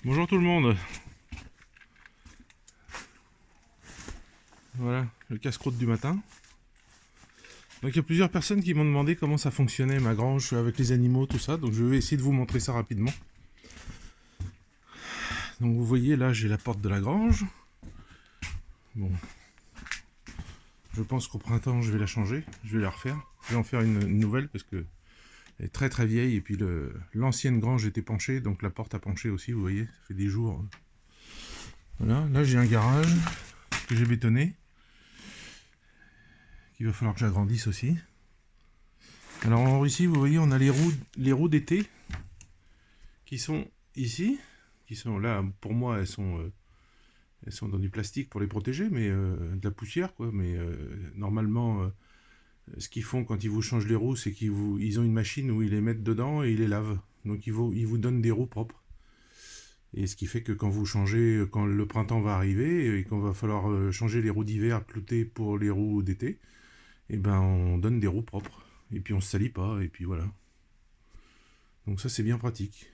Bonjour tout le monde. Voilà, le casse-croûte du matin. Donc il y a plusieurs personnes qui m'ont demandé comment ça fonctionnait ma grange avec les animaux, tout ça. Donc je vais essayer de vous montrer ça rapidement. Donc vous voyez là, j'ai la porte de la grange. Bon, je pense qu'au printemps je vais la changer, je vais la refaire. Je vais en faire une nouvelle parce que elle est très très vieille et puis l'ancienne grange était penchée, donc la porte a penché aussi. Vous voyez, ça fait des jours. Voilà, là j'ai un garage que j'ai bétonné, qu'il va falloir que j'agrandisse aussi. Alors en Russie, vous voyez, on a les roues d'été qui sont ici, qui sont là. Pour moi, elles sont dans du plastique pour les protéger, mais de la poussière, quoi. Mais normalement, ce qu'ils font quand ils vous changent les roues, c'est ils ont une machine où ils les mettent dedans et ils les lavent. Donc ils vous donnent des roues propres. Et ce qui fait que quand vous changez, quand le printemps va arriver et qu'on va falloir changer les roues d'hiver cloutées pour les roues d'été, et ben on donne des roues propres. Et puis on se salit pas, et puis voilà. Donc ça c'est bien pratique.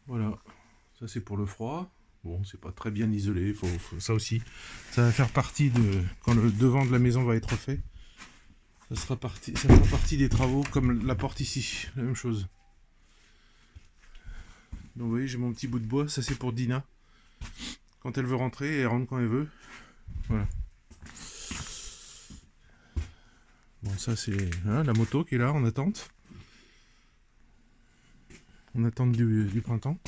Voilà, ça c'est pour le froid. Bon, c'est pas très bien isolé, ça aussi. Ça va faire partie de... Quand le devant de la maison va être fait, ça fera partie des travaux, comme la porte ici, la même chose. Donc vous voyez, j'ai mon petit bout de bois, ça c'est pour Dina. Quand elle veut rentrer, elle rentre quand elle veut. Voilà. Bon, ça c'est la moto qui est là en attente. En attente du printemps.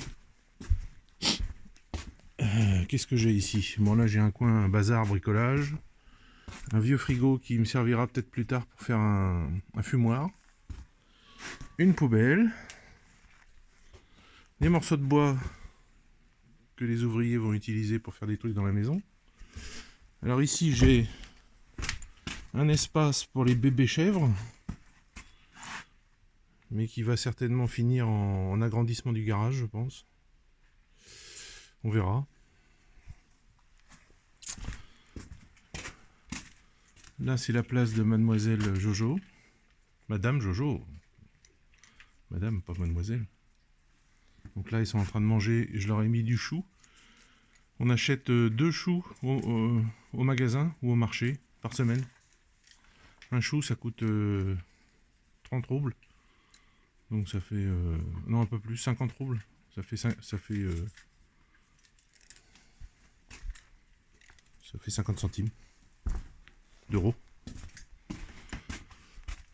Qu'est-ce que j'ai ici? Bon, là j'ai un coin, un bazar bricolage. Un vieux frigo qui me servira peut-être plus tard pour faire un fumoir. Une poubelle. Des morceaux de bois que les ouvriers vont utiliser pour faire des trucs dans la maison. Alors ici j'ai un espace pour les bébés chèvres, mais qui va certainement finir en agrandissement du garage, je pense. On verra. Là c'est la place de mademoiselle Jojo. Madame Jojo. Madame, pas mademoiselle. Donc là ils sont en train de manger, je leur ai mis du chou. On achète 2 choux au magasin ou au marché par semaine. Un chou ça coûte 30 roubles. Donc ça fait... non un peu plus, 50 roubles. Ça fait 50 centimes d'euros.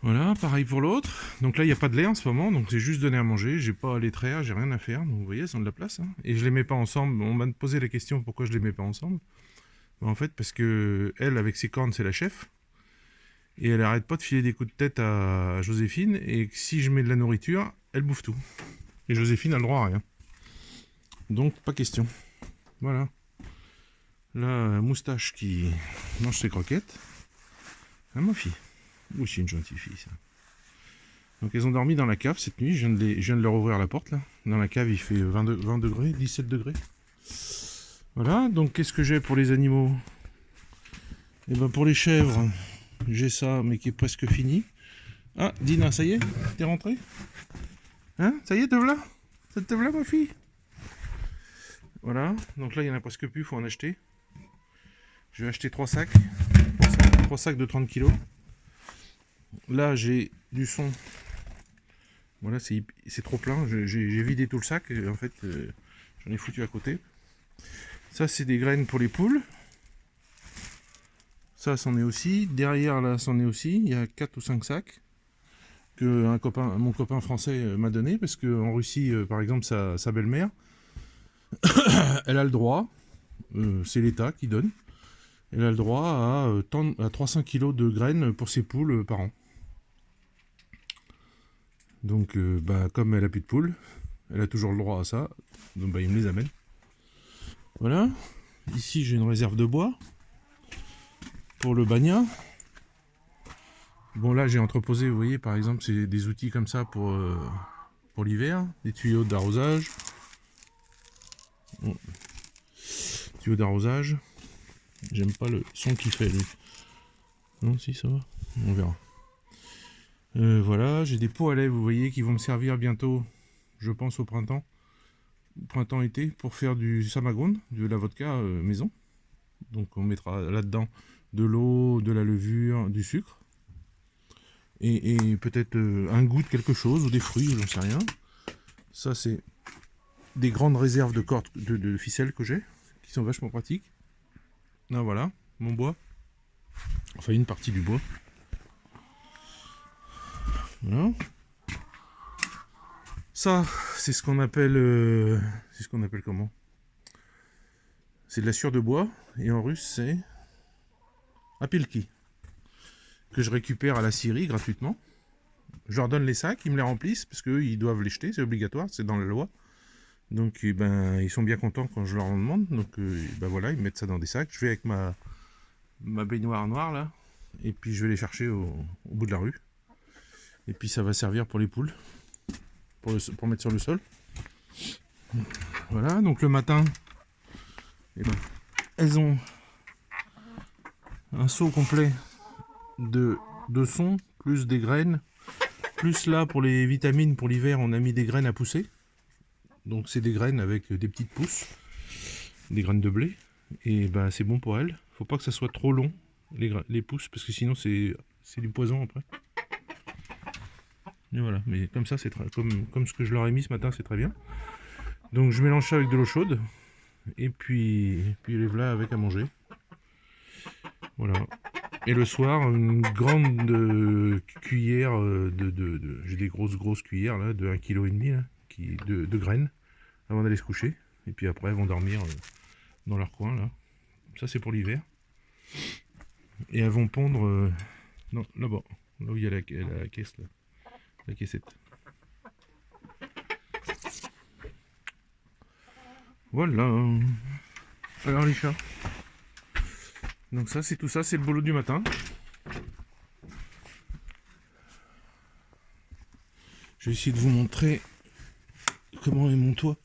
Voilà, pareil pour l'autre. Donc là, il n'y a pas de lait en ce moment, donc c'est juste donné à manger. J'ai pas à les traire, j'ai rien à faire. Donc vous voyez, elles ont de la place. Hein. Et je les mets pas ensemble. On m'a posé la question pourquoi je les mets pas ensemble. En fait, parce que elle, avec ses cornes, c'est la chef. Et elle arrête pas de filer des coups de tête à Joséphine. Et si je mets de la nourriture, elle bouffe tout. Et Joséphine a le droit à rien. Donc, pas question. Voilà. Là, Moustache qui mange ses croquettes. Ah, ma fille. Oui, c'est une gentille fille, ça. Donc, elles ont dormi dans la cave cette nuit. Je viens de leur ouvrir la porte, là. Dans la cave, il fait 20 degrés, 17 degrés. Voilà. Donc, qu'est-ce que j'ai pour les animaux? Et ben, pour les chèvres, j'ai ça, mais qui est presque fini. Ah, Dina, ça y est? T'es rentrée? Hein? Ça y est, te voilà? Ça te voilà, ma fille? Voilà. Donc là, il y en a presque plus, il faut en acheter. Je vais acheter 3 sacs. 3 sacs de 30 kg. Là, j'ai du son. Voilà, c'est trop plein. J'ai vidé tout le sac. Et en fait, j'en ai foutu à côté. Ça, c'est des graines pour les poules. Ça, c'en est aussi. Derrière, là, c'en est aussi. Il y a 4 ou 5 sacs que mon copain français m'a donné. Parce qu'en Russie, par exemple, sa belle-mère, elle a le droit. C'est l'État qui donne. Elle a le droit à 300 kg de graines pour ses poules par an. Donc, comme elle a plus de poules, elle a toujours le droit à ça. Donc, il me les amène. Voilà. Ici, j'ai une réserve de bois pour le bagnat. Bon, là, j'ai entreposé, vous voyez, par exemple, c'est des outils comme ça pour l'hiver. Des tuyaux d'arrosage. Bon. Tuyaux d'arrosage. J'aime pas le son qu'il fait, lui. Non, si, ça va. On verra. Voilà, j'ai des pots à lait, vous voyez, qui vont me servir bientôt. je pense au printemps-été, pour faire du samagoun, de la vodka maison. Donc on mettra là-dedans de l'eau, de la levure, du sucre. Et peut-être un goût de quelque chose, ou des fruits, j'en sais rien. Ça, c'est des grandes réserves de cordes de ficelle que j'ai, qui sont vachement pratiques. Là, voilà, mon bois. Enfin, une partie du bois. Voilà. Ça, c'est ce qu'on appelle... comment? C'est de la sciure de bois, et en russe, c'est... apilki, que je récupère à la scierie gratuitement. Je leur donne les sacs, ils me les remplissent, parce qu'eux, ils doivent les jeter, c'est obligatoire, c'est dans la loi. Donc, ils sont bien contents quand je leur en demande. Donc, voilà, ils mettent ça dans des sacs. Je vais avec ma baignoire noire, là, et puis je vais les chercher au bout de la rue. Et puis, ça va servir pour les poules, pour mettre sur le sol. Voilà, donc le matin, elles ont un seau complet de son, plus des graines, plus là pour les vitamines pour l'hiver on a mis des graines à pousser, donc c'est des graines avec des petites pousses, des graines de blé, et c'est bon pour elles. Faut pas que ça soit trop long les pousses, parce que sinon c'est du poison après. Et voilà, mais comme ça c'est comme ce que je leur ai mis ce matin, c'est très bien. Donc je mélange ça avec de l'eau chaude, et puis les voilà avec à manger. Voilà. Et le soir, une grande cuillère j'ai des grosses cuillères là, de 1,5 kg de graines, avant d'aller se coucher. Et puis après, elles vont dormir dans leur coin là. Ça, c'est pour l'hiver. Et elles vont pondre là-bas, là où il y a la caisse, là, la caissette. Voilà. Alors les chats. Donc ça, c'est tout ça, c'est le boulot du matin. Je vais essayer de vous montrer comment est mon toit.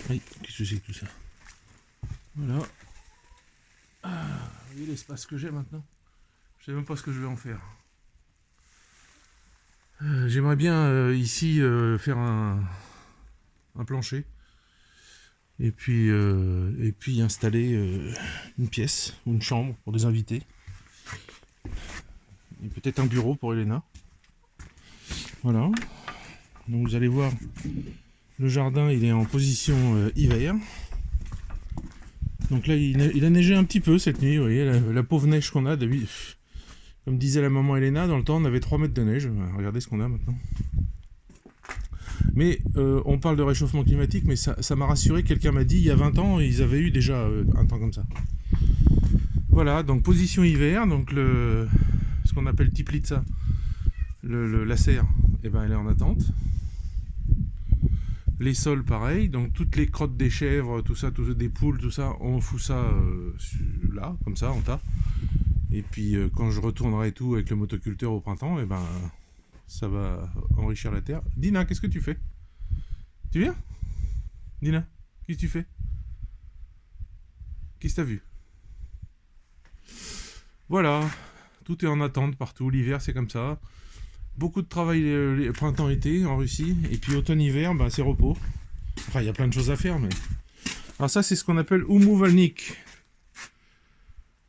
Oui, qu'est-ce que c'est que tout ça? Voilà. Ah, vous voyez l'espace que j'ai maintenant. Je sais même pas ce que je vais en faire. J'aimerais bien ici faire un plancher. Et puis installer une pièce ou une chambre pour des invités. Et peut-être un bureau pour Elena. Voilà. Donc vous allez voir, le jardin il est en position hiver. Donc là il a neigé un petit peu cette nuit, vous voyez, la pauvre neige qu'on a. Comme disait la maman Elena, dans le temps on avait 3 mètres de neige. Regardez ce qu'on a maintenant. Mais on parle de réchauffement climatique, mais ça m'a rassuré. Quelqu'un m'a dit il y a 20 ans ils avaient eu déjà un temps comme ça. Voilà, donc position hiver, donc ce qu'on appelle Teplitsa, la serre, elle est en attente. Les sols pareil, donc toutes les crottes des chèvres, tout ça, des poules, tout ça, on fout ça là, comme ça, en tas. Et puis quand je retournerai tout avec le motoculteur au printemps, ça va enrichir la terre. Dina, qu'est-ce que tu fais? Tu viens? Dina, qu'est-ce que tu fais? Qu'est-ce que t'as vu? Voilà, tout est en attente partout. L'hiver, c'est comme ça. Beaucoup de travail printemps-été en Russie. Et puis automne-hiver, c'est repos. Enfin, il y a plein de choses à faire, mais... Alors ça, c'est ce qu'on appelle umouvalnik.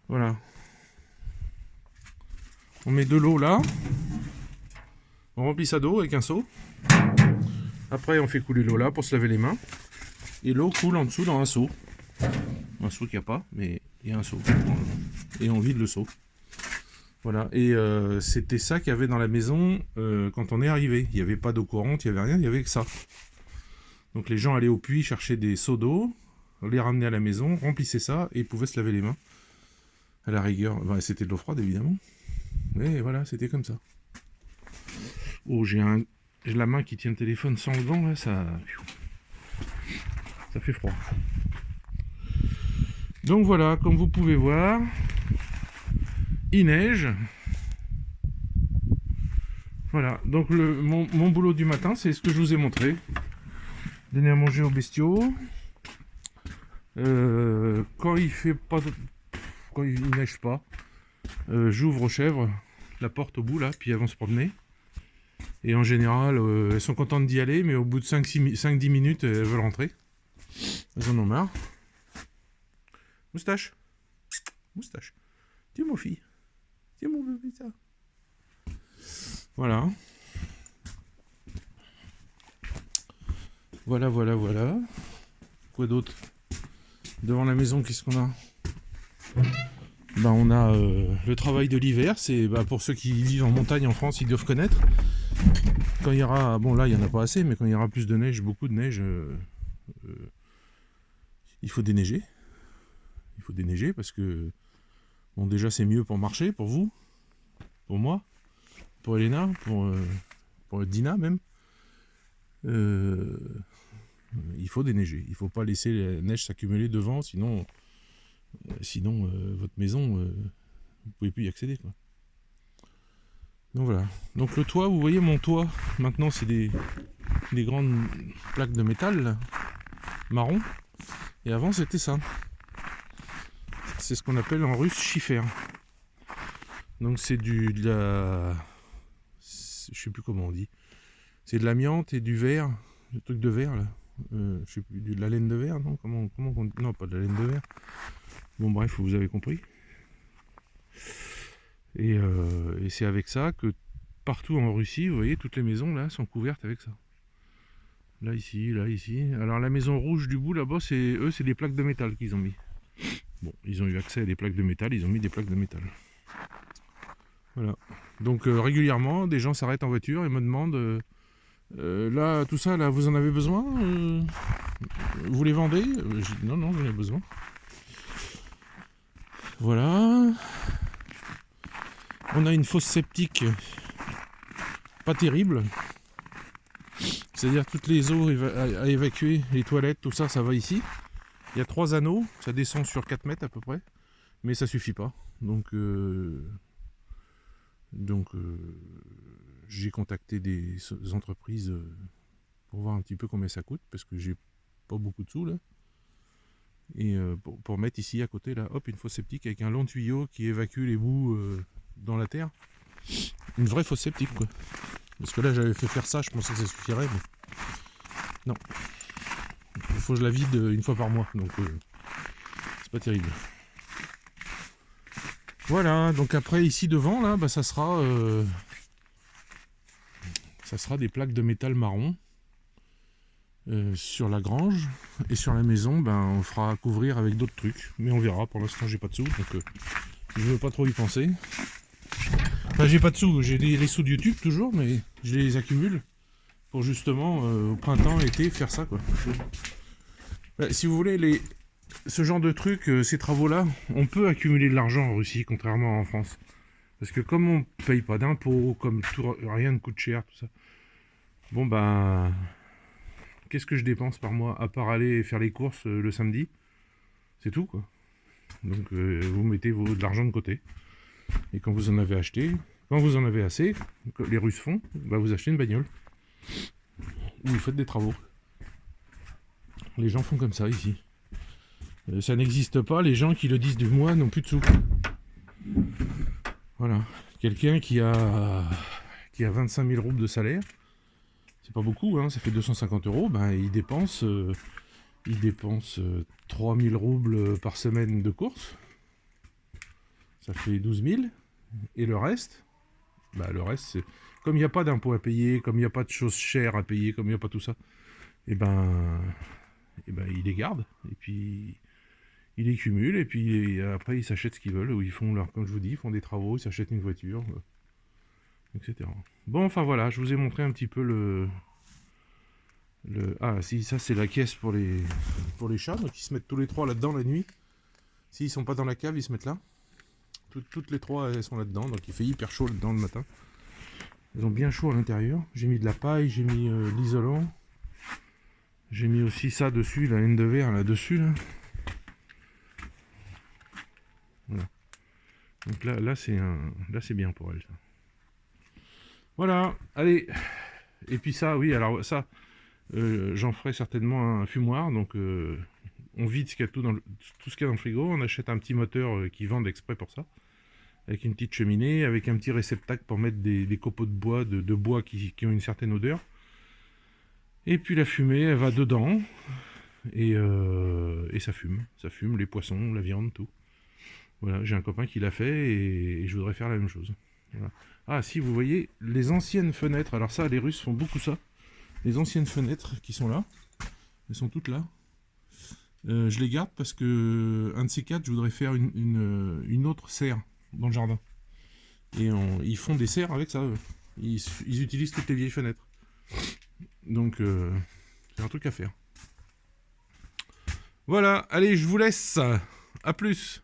Voilà. On met de l'eau là. On remplit ça d'eau avec un seau. Après, on fait couler l'eau là pour se laver les mains. Et l'eau coule en dessous dans un seau. Un seau qu'il n'y a pas, mais il y a un seau. Et on vide le seau. Voilà, et c'était ça qu'il y avait dans la maison quand on est arrivé. Il n'y avait pas d'eau courante, il n'y avait rien, il n'y avait que ça. Donc les gens allaient au puits chercher des seaux d'eau, les ramenaient à la maison, remplissaient ça, et pouvaient se laver les mains. À la rigueur, c'était de l'eau froide évidemment. Mais voilà, c'était comme ça. Oh, j'ai la main qui tient le téléphone sans le vent, là, ça fait froid. Donc voilà, comme vous pouvez voir, il neige. Voilà, donc mon boulot du matin, c'est ce que je vous ai montré. Donner à manger aux bestiaux. Quand il neige pas, j'ouvre aux chèvres la porte au bout là, puis elles vont se promener. Et en général, elles sont contentes d'y aller, mais au bout de 5-10 minutes, elles veulent rentrer. Elles en ont marre. Moustache. Moustache. Tiens mon fille. Tiens mon bébé ça. Voilà. Voilà, voilà, voilà. Quoi d'autre? Devant la maison, qu'est-ce qu'on a? Ben, on a le travail de l'hiver. C'est pour ceux qui vivent en montagne en France, ils doivent connaître. Quand il y aura, bon là il n'y en a pas assez, mais quand il y aura plus de neige, beaucoup de neige, il faut déneiger. Il faut déneiger parce que, bon déjà c'est mieux pour marcher, pour vous, pour moi, pour Elena, pour Dina même. Il faut déneiger. Il ne faut pas laisser la neige s'accumuler devant, sinon votre maison, vous ne pouvez plus y accéder, quoi. Donc voilà. Donc le toit, vous voyez mon toit, maintenant c'est des grandes plaques de métal là, marron. Et avant c'était ça. C'est ce qu'on appelle en russe schiffer. Donc c'est de la... Je sais plus comment on dit. C'est de l'amiante et du verre, le truc de verre là. Je sais plus, de la laine de verre, non? Comment on... Non, pas de la laine de verre. Bon bref, vous avez compris. Et c'est avec ça que partout en Russie, vous voyez, toutes les maisons là sont couvertes avec ça. Là, ici, là, ici. Alors la maison rouge du bout là-bas, c'est des plaques de métal qu'ils ont mis. Bon, ils ont eu accès à des plaques de métal, ils ont mis des plaques de métal. Voilà. Donc régulièrement, des gens s'arrêtent en voiture et me demandent là, tout ça, là, vous en avez besoin vous les vendez? Je dis non, non, j'en ai besoin. Voilà. On a une fosse septique pas terrible. C'est-à-dire toutes les eaux à évacuer, les toilettes, tout ça, ça va ici. Il y a 3 anneaux, ça descend sur 4 mètres à peu près, mais ça suffit pas. Donc j'ai contacté des entreprises pour voir un petit peu combien ça coûte, parce que j'ai pas beaucoup de sous là. Et pour mettre ici à côté là, hop, une fosse septique avec un long tuyau qui évacue les boues dans la terre. Une vraie fosse septique quoi. Parce que là j'avais fait faire ça, je pensais que ça suffirait, mais non. Il faut que je la vide une fois par mois, donc c'est pas terrible. Voilà, donc après ici devant là, ça sera des plaques de métal marron sur la grange, et sur la maison on fera couvrir avec d'autres trucs, mais on verra. Pour l'instant j'ai pas de sous, donc je veux pas trop y penser. Enfin j'ai pas de sous, j'ai les sous de YouTube toujours, mais je les accumule pour justement au printemps, été faire ça quoi. Si vous voulez ce genre de trucs, ces travaux-là, on peut accumuler de l'argent en Russie, contrairement en France. Parce que comme on paye pas d'impôts, comme rien ne coûte cher, tout ça. Bon qu'est-ce que je dépense par mois, à part aller faire les courses le samedi? C'est tout quoi. Donc vous mettez de l'argent de côté. Et quand vous en avez acheté, quand vous en avez assez, que les Russes font, vous achetez une bagnole. Ou vous faites des travaux. Les gens font comme ça ici. Ça n'existe pas, les gens qui le disent du mois n'ont plus de sous. Voilà. Quelqu'un qui a 25 000 roubles de salaire, c'est pas beaucoup, hein, ça fait 250 euros, il dépense 3 000 roubles par semaine de course. Ça fait 12 000. Et le reste, c'est... Comme il n'y a pas d'impôts à payer, comme il n'y a pas de choses chères à payer, comme il n'y a pas tout ça, il les garde, et puis il les cumule, et puis après ils s'achètent ce qu'ils veulent, ou ils font comme je vous dis, ils font des travaux, ils s'achètent une voiture, etc. Bon, enfin voilà, je vous ai montré un petit peu ah si, ça c'est la caisse pour les chats, donc ils se mettent tous les 3 là-dedans la nuit. S'ils sont pas dans la cave, ils se mettent là. Toutes les 3 elles sont là-dedans, donc il fait hyper chaud là-dedans le matin. Ils ont bien chaud à l'intérieur. J'ai mis de la paille, j'ai mis de l'isolant. J'ai mis aussi ça dessus, la laine de verre là-dessus. Là. Voilà. Donc là c'est bien pour elle. Ça. Voilà, allez. Et puis ça, oui, alors ça, j'en ferai certainement un fumoir. Donc on vide ce qu'il y a tout ce qu'il y a dans le frigo. On achète un petit moteur qui vendent exprès pour ça. avec une petite cheminée, avec un petit réceptacle pour mettre des copeaux de bois qui ont une certaine odeur. Et puis la fumée, elle va dedans, et ça fume les poissons, la viande, tout. Voilà, j'ai un copain qui l'a fait, et je voudrais faire la même chose. Voilà. Ah si, vous voyez, les anciennes fenêtres, alors ça, les Russes font beaucoup ça. Les anciennes fenêtres qui sont là, elles sont toutes là. Je les garde parce que un de ces quatre, je voudrais faire une autre serre dans le jardin. Et ils font des serres avec ça, eux. Ils utilisent toutes les vieilles fenêtres. Donc, c'est un truc à faire. Voilà, allez, je vous laisse. À plus.